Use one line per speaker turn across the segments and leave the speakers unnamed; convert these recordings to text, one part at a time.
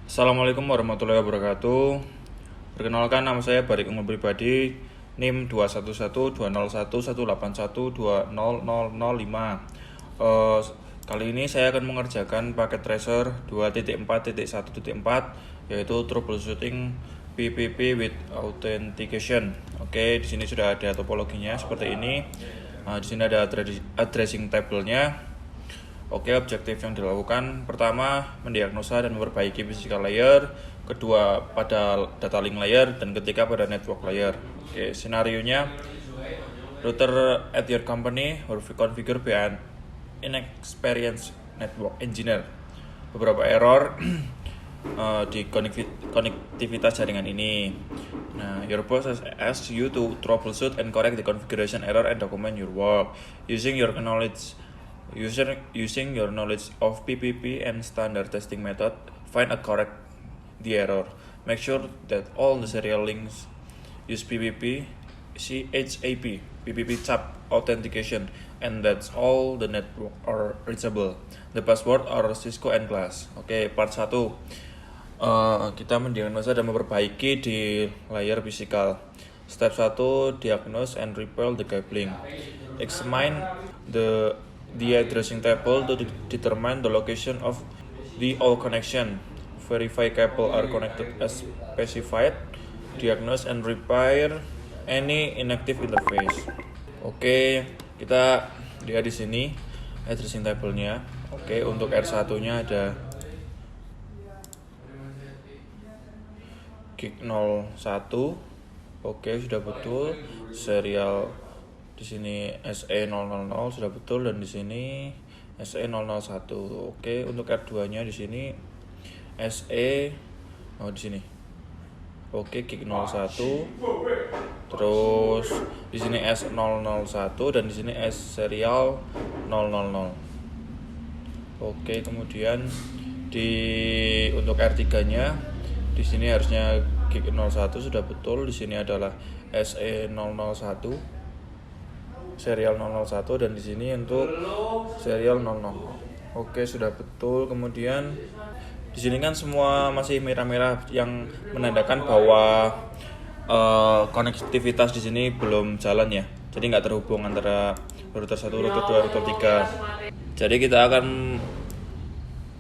Assalamualaikum warahmatullahi wabarakatuh. Perkenalkan, nama saya Barik Umur Pribadi, NIM 211208181200005. Kali ini saya akan mengerjakan paket tracer 2.4.1.4 yaitu troubleshooting PPP with authentication. Oke, di sini sudah ada topologinya seperti ini. Di sini ada addressing table-nya. Oke, objektif yang dilakukan pertama mendiagnosa dan memperbaiki physical layer, kedua pada data link layer, dan ketiga pada network layer. Oke, senarionya router at your company will be configured by an inexperienced network engineer. Beberapa error di konektivitas jaringan ini. Nah, your boss has asked you to troubleshoot and correct the configuration error and document your work using your knowledge of PPP and standard testing method. Find and correct the error. Make sure that all the serial links use PPP, CHAP authentication, and that's all the network are reachable. The password are Cisco and Glass. Oke, part 1. Kita mendiagnosa dan memperbaiki di layer physical. Step 1, diagnose and repair the cabling. Examine the addressing table to determine the location of the all connection. Verify cable are connected as specified. Diagnose and repair any inactive interface. Oke, kita lihat di sini addressing table-nya. Oke, untuk R1-nya ada gig 01. Oke, sudah betul. Serial di sini SE000 sudah betul, dan di sini SE001. Oke, untuk R2-nya di sini di sini. Oke, gig 01. Terus di sini S001 dan di sini S serial 000. Oke, kemudian untuk R3-nya di sini harusnya gig 01 sudah betul. Di sini adalah SE001 serial 001 dan di sini untuk serial 00. Oke, sudah betul. Kemudian di sini kan semua masih merah-merah yang menandakan bahwa konektivitas di sini belum jalan ya. Jadi nggak terhubung antara router 1, router 2, router 3. Jadi kita akan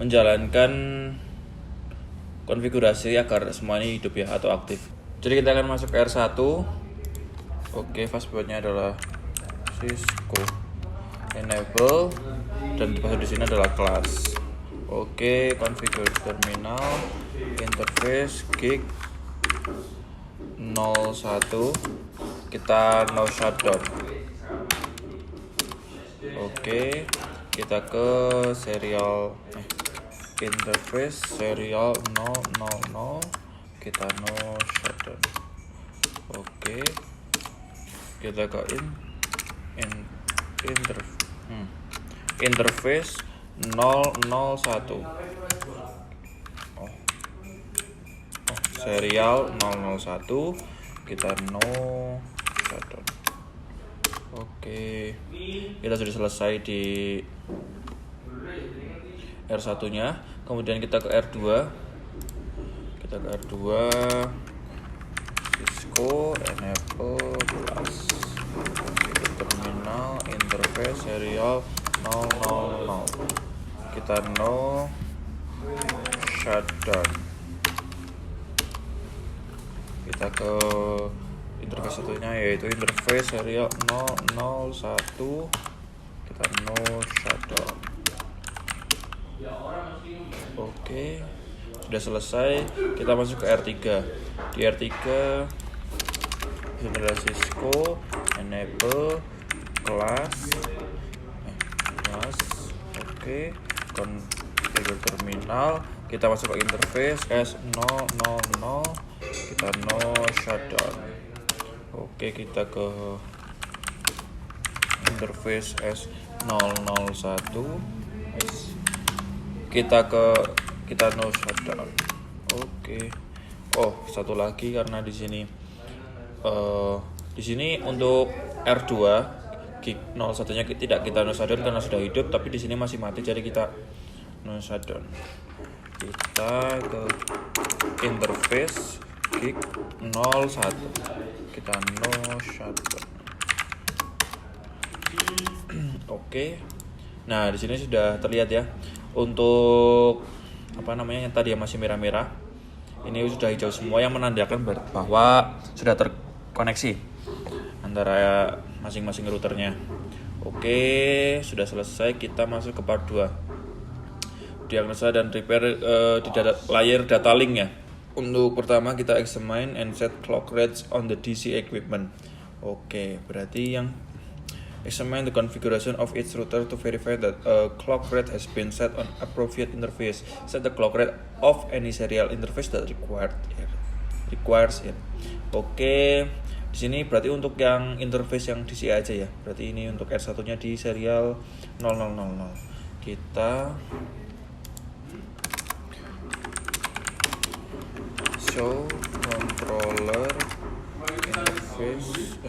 menjalankan konfigurasi agar semua ini hidup ya atau aktif. Jadi kita akan masuk ke R1. Oke, passwordnya adalah Cisco enable dan password di sini adalah class. Oke, configure terminal interface gig 01. Kita no shutdown. Oke, kita ke serial interface serial 000. Kita no shutdown. Oke, kita ke interface 001. Serial 001. Kita no shutdown. Oke, kita sudah selesai di R1-nya. Kemudian kita ke R2. Cisco enable plus terminal interface serial 000. Kita no shutdown. Kita ke interface satunya yaitu interface serial 001. Kita no shutdown. Oke, sudah selesai. Kita masuk ke R3. Di R3 ini adalah Cisco enable class. Oke, configure terminal. Kita masuk ke interface S000. Kita no shutdown. Oke, kita ke interface S001. Kita no shutdown. Oke. Satu lagi karena di sini untuk R2 gig 01-nya tidak kita no shutdown karena sudah hidup, tapi di sini masih mati, jadi kita no shutdown. kita ke interface gig 01, kita no shutdown. Oke. Nah, di sini sudah terlihat ya. Untuk yang tadi yang masih merah-merah, ini sudah hijau semua, yang menandakan bahwa sudah terkoneksi antara masing-masing routernya. Oke, sudah selesai. Kita masuk ke part 2. Diagnosa dan repair di layer data link ya. Untuk pertama kita examine and set clock rates on the DC equipment. Oke, berarti yang examine the configuration of each router to verify that a clock rate has been set on appropriate interface. Set the clock rate of any serial interface that requires it. Oke, di sini berarti untuk yang interface yang DC aja ya. Berarti ini untuk R1-nya di serial 0000. Kita show controller interface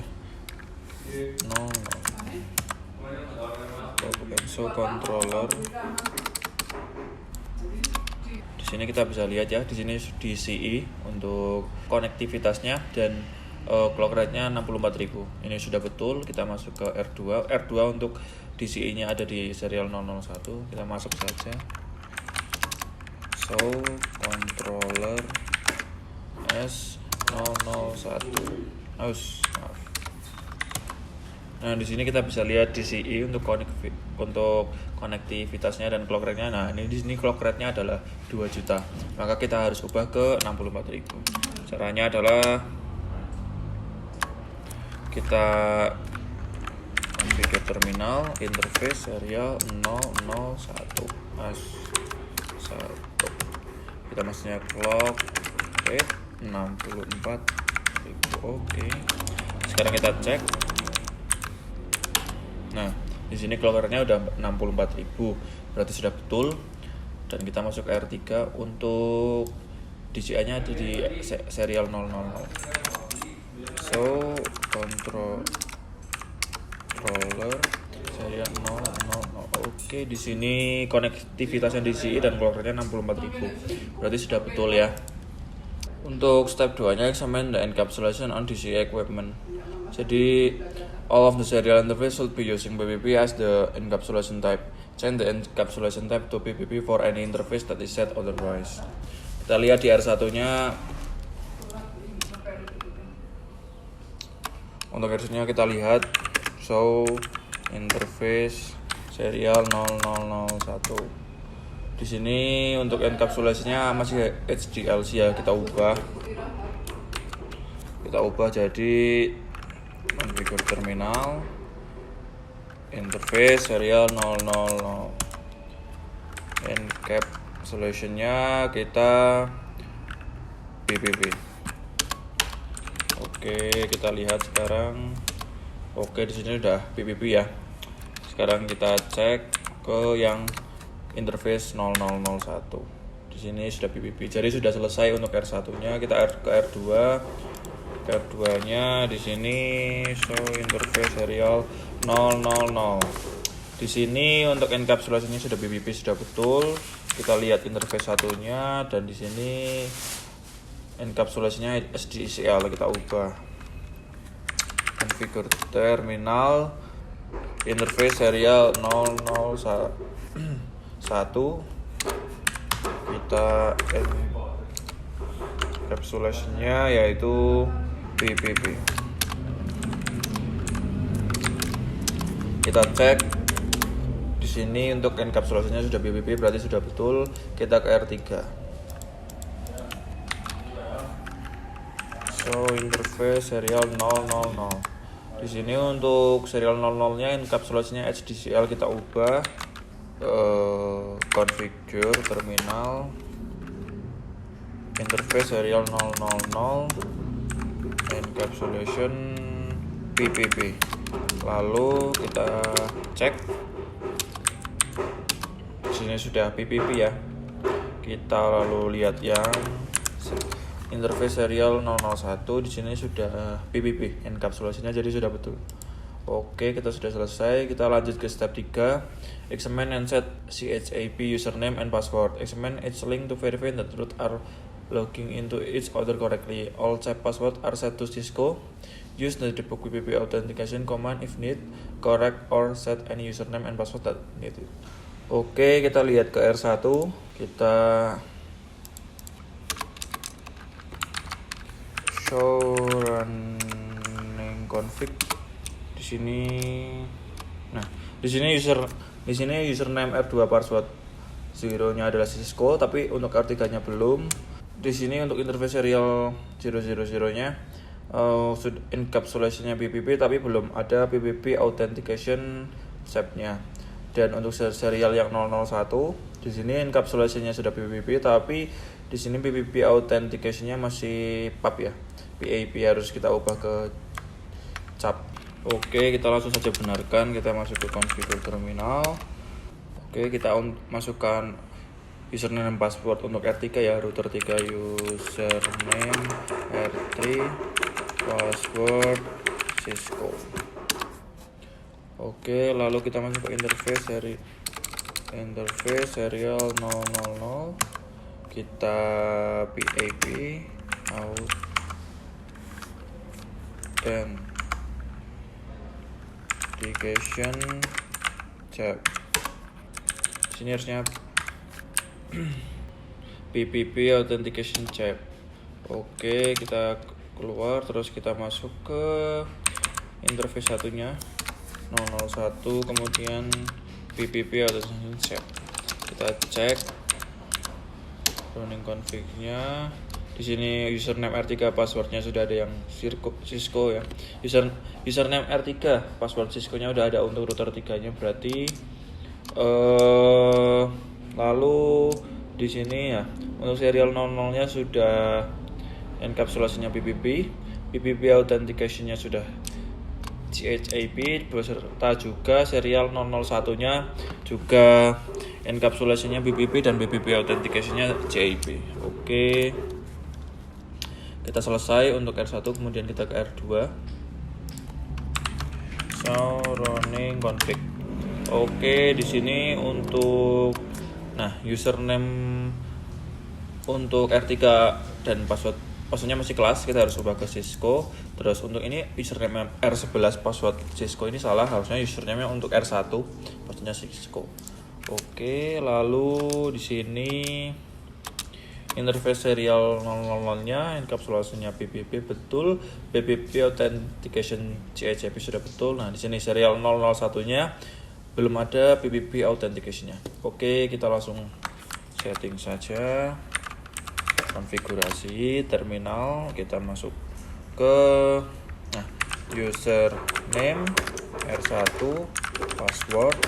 show controller. Di sini kita bisa lihat ya, di sini DCI untuk konektivitasnya dan clock rate-nya 64.000. Ini sudah betul. Kita masuk ke R2. R2 untuk DCI-nya ada di serial 001. Kita masuk saja. Show controller S001. Maaf. Nah, di sini kita bisa lihat DCI untuk konektivitasnya dan clock rate-nya. Nah, ini di sini clock rate-nya adalah 2 juta. Maka kita harus ubah ke 64.000. Caranya adalah kita configure terminal interface serial 001. Kita masuknya clock rate 64.000. Oke. Sekarang kita cek. Nah, di sini clock rate-nya udah 64.000. Berarti sudah betul. Dan kita masuk ke R3 untuk DCI-nya ada di serial 000. So, controller serial 000. Oke, di sini konektivitasnya DCI dan clock rate-nya 64.000. Berarti sudah betul ya. Untuk step 2-nya examine the encapsulation on DCI equipment. Jadi all of the serial interface should be using PPP as the encapsulation type. Change the encapsulation type to PPP for any interface that is set otherwise. Kita lihat di R1-nya. Untuk R1-nya kita lihat show interface serial 0001. Di sini untuk encapsulasinya masih HDLC ya, kita ubah jadi configure terminal interface serial 000. Encapsulation-nya kita PPP. Oke, kita lihat sekarang. Oke, di sini udah PPP ya. Sekarang kita cek ke yang interface 0001. Di sini sudah PPP. Jadi sudah selesai untuk R1-nya. Kita ke R2. R2-nya di sini show interface serial 000. Di sini untuk encapsulasinya sudah PPP, sudah betul. Kita lihat interface satunya dan di sini encapsulasinya SDCL kita ubah. Configure terminal interface serial 001. Kita encapsulasinya yaitu PPP. Kita cek di sini untuk encapsulasinya sudah PPP, berarti sudah betul. Kita ke R3. So interface serial 000. Di sini untuk serial 00-nya encapsulasinya HDCL kita ubah. Configure terminal interface serial 000 encapsulation PPP. Lalu kita cek. Di sini sudah PPP ya. Kita lalu lihat yang interface serial 001. Di sini sudah PPP encapsulasinya, jadi sudah betul. Oke, kita sudah selesai. Kita lanjut ke step 3. Examine and set CHAP username and password. Examine each link to verify that root are logging into each other correctly. All CHAP password are set to Cisco. Use the debug PPP authentication command if need. Correct or set any username and password that needed. Oke, kita lihat ke R1. Kita show running config. Di sini username R2 password 0-nya adalah Cisco, tapi untuk R3-nya belum. Di sini untuk interface serial 000-nya encapsulation-nya PPP, tapi belum ada PPP authentication step-nya. Dan untuk serial yang 001, di sini encapsulation-nya sudah PPP, tapi di sini PPP authentication-nya masih PAP ya. PAP harus kita ubah ke CHAP. Oke, kita langsung saja benarkan. Kita masuk ke configure terminal. Oke, kita masukkan username dan password untuk R3 ya, router 3 username R3 password Cisco. Oke, lalu kita masuk ke interface serial 000. Kita PAP authentication check. Sini harusnya PPP authentication check. Oke, kita keluar, terus kita masuk ke interface satunya 001, kemudian PPP authentication check. Kita cek running config-nya. Di sini username R3 passwordnya sudah ada yang Cisco ya. Username R3 password Cisco-nya udah ada untuk router 3-nya, berarti lalu di sini ya untuk serial 00-nya sudah encapsulasinya PPP authentication-nya sudah CHAP, beserta juga serial 001-nya juga encapsulasinya PPP dan PPP authentication-nya CHAP. Oke. Kita selesai untuk R1, kemudian kita ke R2. So running config. Oke, di sini untuk username untuk R3 dan passwordnya masih kelas, kita harus ubah ke Cisco. Terus untuk ini username R11 password Cisco ini salah, harusnya username untuk R1 passwordnya Cisco. Oke, lalu di sini interface serial 000-nya encapsulasinya PPP betul, PPP authentication CHAP sudah betul. Nah, di sini serial 001-nya belum ada PPP authentication-nya. Oke, kita langsung setting saja. Konfigurasi terminal, kita masuk ke username R1 password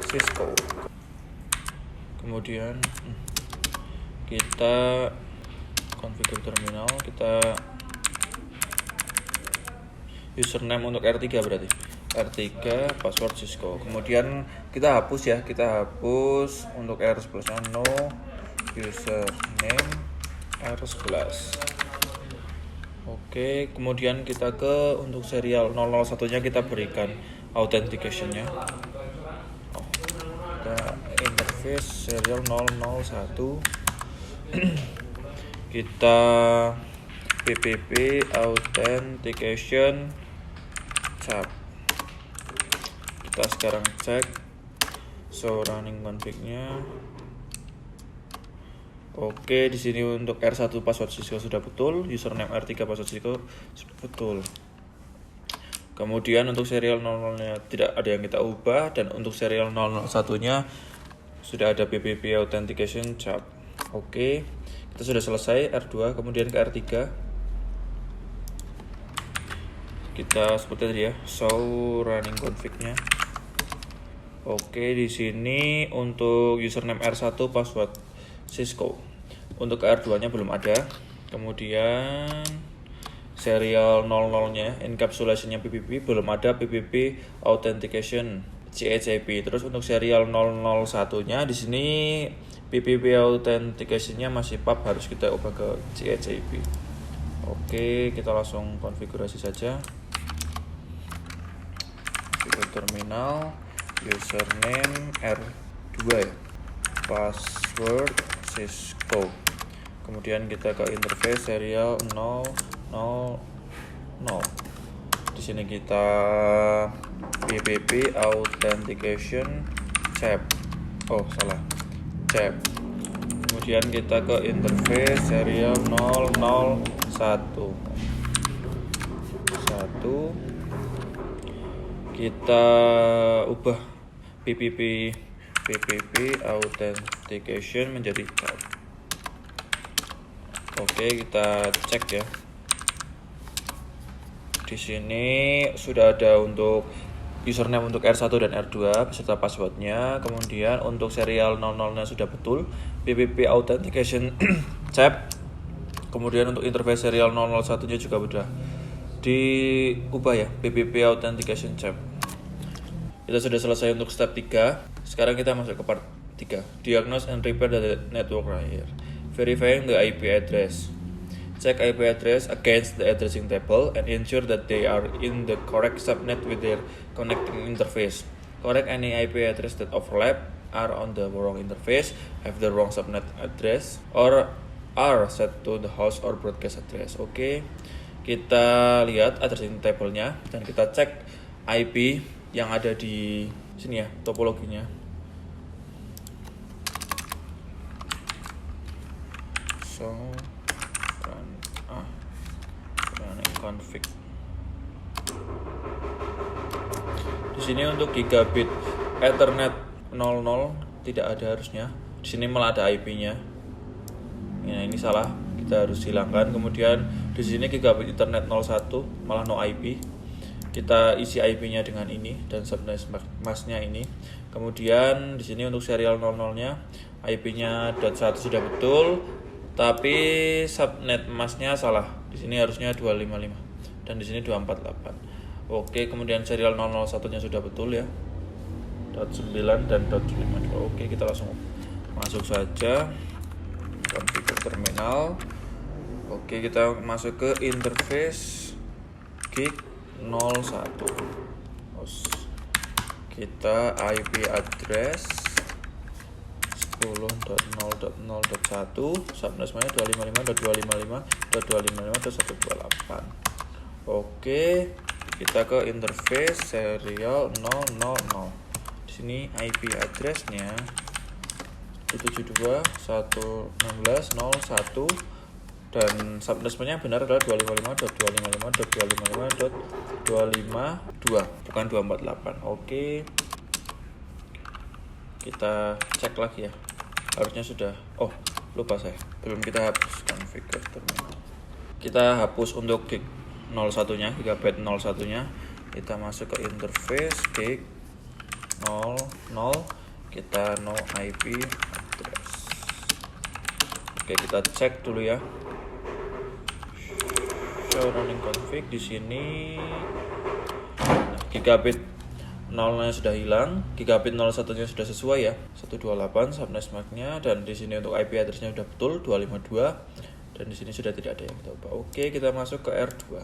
Cisco. Kemudian kita configure terminal, kita username untuk R3 berarti R3 password Cisco. Kemudian kita hapus ya, untuk R11 no username R11. Oke, kemudian kita untuk serial 001-nya kita berikan authentication-nya. Kita interface serial 001. Kita PPP authentication CHAP. Kita sekarang cek so running config-nya. Oke, di sini untuk R1 password Cisco sudah betul, username R3 password Cisco sudah betul. Kemudian untuk serial 00-nya tidak ada yang kita ubah, dan untuk serial 001-nya sudah ada PPP authentication CHAP. Oke, kita sudah selesai R2, kemudian ke R3. Kita seperti tadi ya, show running config-nya. Oke, di sini untuk username R1 password Cisco. Untuk R2-nya belum ada. Kemudian serial 00-nya encapsulation-nya PPP belum ada PPP authentication CHAP. Terus untuk serial 001-nya di sini PPP authentication-nya masih PAP, harus kita ubah ke CHAP. Oke, kita langsung konfigurasi saja. configure terminal, username R2 ya, password Cisco. Kemudian kita ke interface serial 000. Di sini kita PPP authentication CEP. CEP. Kemudian kita ke interface serial 001. Kita ubah PPP authentication menjadi CEP. Oke, kita cek ya. Di sini sudah ada untuk username untuk R1 dan R2 beserta passwordnya. Kemudian untuk serial 00-nya sudah betul, PPP authentication CEP. Kemudian untuk interface serial 001-nya juga sudah diubah ya, PPP authentication CEP. Kita sudah selesai untuk step 3. Sekarang kita masuk ke part 3, diagnose and repair the network layer. Verifying the IP address. Check IP address against the addressing table and ensure that they are in the correct subnet with their connecting interface. Correct any IP address that overlap, are on the wrong interface, have the wrong subnet address, or are set to the host or broadcast address. Oke, kita lihat addressing table-nya dan kita cek IP yang ada di sini ya, topologinya. Running config. Di sini untuk gigabit Ethernet 00 tidak ada harusnya. Di sini malah ada IP-nya. Nah, ini salah. Kita harus hilangkan. Kemudian di sini gigabit Ethernet 01 malah no IP. Kita isi IP-nya dengan ini dan subnet mask-nya ini. Kemudian di sini untuk serial 00-nya IP-nya .1 sudah betul, tapi subnet masknya salah. Di sini harusnya 255 dan di sini 248. Oke, kemudian serial 001-nya sudah betul ya. .9 dan .52. Oke, kita langsung masuk saja. Configure terminal. Oke, kita masuk ke interface gig 01. Kita IP address 10.0.0.1, subnetnya 255.255.255.128. Oke, kita ke interface serial 000. Di sini IP addressnya 172.116.01 dan subnetnya benar adalah 255.255.255.252, bukan 248. Oke, kita cek lagi ya, harusnya sudah. Oh, lupa saya, belum kita hapus configure terminal. Kita hapus untuk gig 01-nya, gigabit 01-nya. Kita masuk ke interface gig 00, kita no IP address. Oke, kita cek dulu ya. Show running config di sini. Nah, gigabit 0-nya sudah hilang, gigabit 01-nya sudah sesuai ya, 128 subnet mask-nya, dan di sini untuk IP address-nya sudah betul 252 dan di sini sudah tidak ada yang kita ubah. Oke, kita masuk ke R2.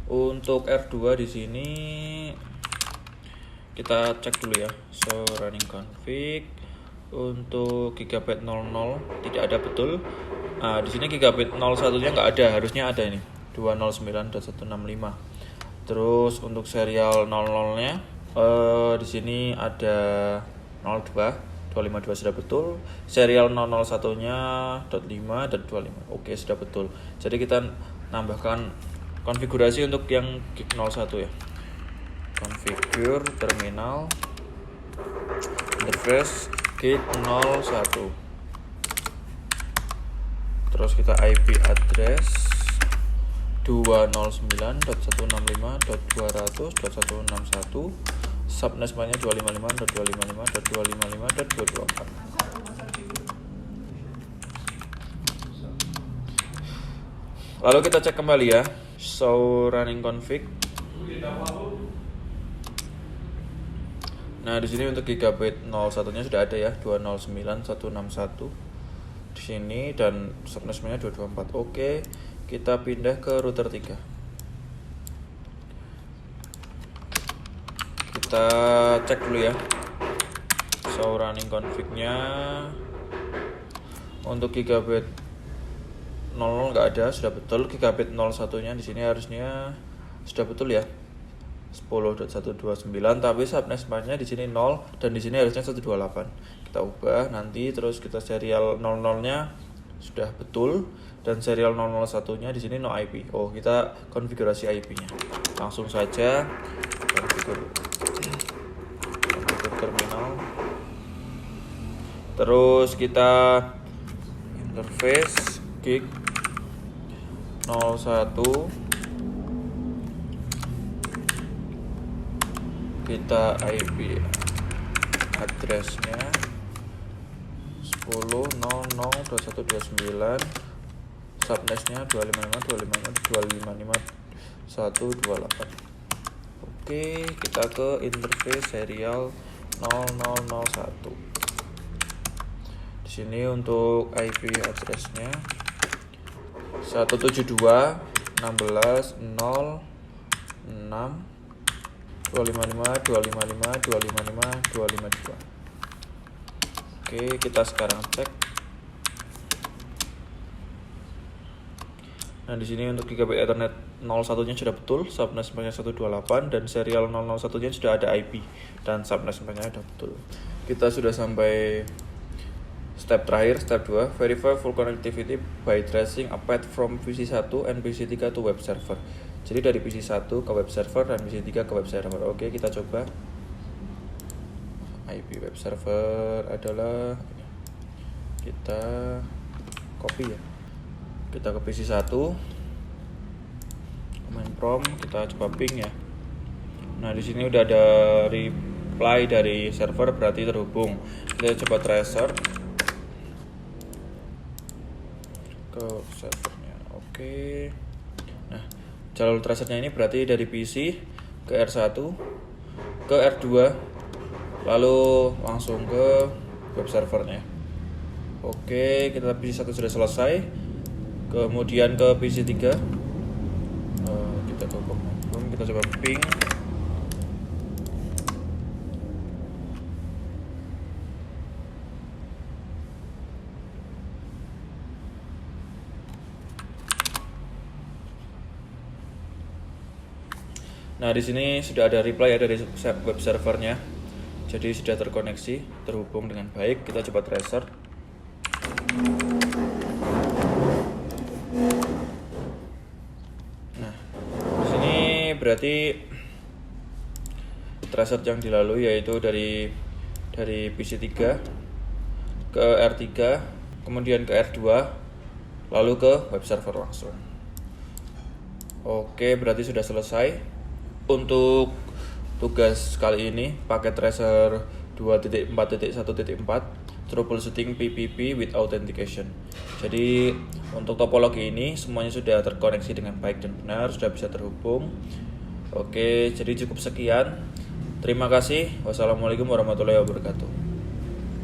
Untuk R2 di sini kita cek dulu ya. So running config untuk gigabit 00 tidak ada betul. Nah, di sini gigabit 01-nya nggak ada, harusnya ada ini 209.165. Terus untuk serial 00-nya di sini ada 02, 252 sudah betul. Serial 001-nya .5 dan 25. Oke, sudah betul. Jadi kita nambahkan konfigurasi untuk yang gig 01 ya. Configure terminal interface gig 01. Terus kita IP address 209.165.200.161, subnetnya 255.255.255.224. Lalu kita cek kembali ya. So running config. Nah, di sini untuk gigabit 01-nya sudah ada ya, 209.161 di sini dan subnetnya 224. Oke, kita pindah ke router 3. kita cek dulu ya. So running config-nya untuk gigabit 00 nggak ada, sudah betul. Gigabit 01-nya di sini harusnya sudah betul ya. 10.129, tapi subnet nya di sini 0 dan di sini harusnya 128. Kita ubah nanti, terus kita serial 00-nya sudah betul dan serial 001-nya di sini no IP. Oh, kita konfigurasi IP-nya. Langsung saja konfigur terminal. Terus kita interface gig 01, kita IP address-nya 10.00.2129, subnet-nya 255.255.255.128. Oke, kita ke interface serial 0001. Di sini untuk IP address-nya 172.16.6.255.255.255.252. Oke, kita sekarang cek. Nah, di sini untuk gigabit Ethernet 01-nya sudah betul, subnet nya 128 dan serial 001-nya sudah ada IP dan subnet nya sudah betul. Kita sudah sampai step terakhir, step 2, verify full connectivity by tracing a path from PC1 and PC3 to web server. Jadi dari PC1 ke web server dan PC3 ke web server. Oke, kita coba. IP web server adalah ini. Kita copy ya. Kita ke PC1. Command prompt, kita coba ping ya. Nah, di sini udah ada reply dari server, berarti terhubung. Kita coba tracer ke servernya. Oke. Nah, jalur tracernya ini berarti dari PC ke R1 ke R2 lalu langsung ke web servernya. Oke, kita PC1 sudah selesai. Kemudian ke PC3. Kita ke command prompt, kita coba ping. Nah, di sini sudah ada reply ya dari web servernya. Jadi sudah terkoneksi, terhubung dengan baik. Kita coba tracer. Nah, di sini berarti tracer yang dilalui yaitu dari PC3 ke R3, kemudian ke R2, lalu ke web server langsung. Oke, berarti sudah selesai. Untuk tugas kali ini, paket tracer 2.4.1.4 troubleshooting PPP with authentication. Jadi untuk topologi ini semuanya sudah terkoneksi dengan baik dan benar, sudah bisa terhubung. Oke, jadi cukup sekian. Terima kasih. Wassalamualaikum warahmatullahi wabarakatuh.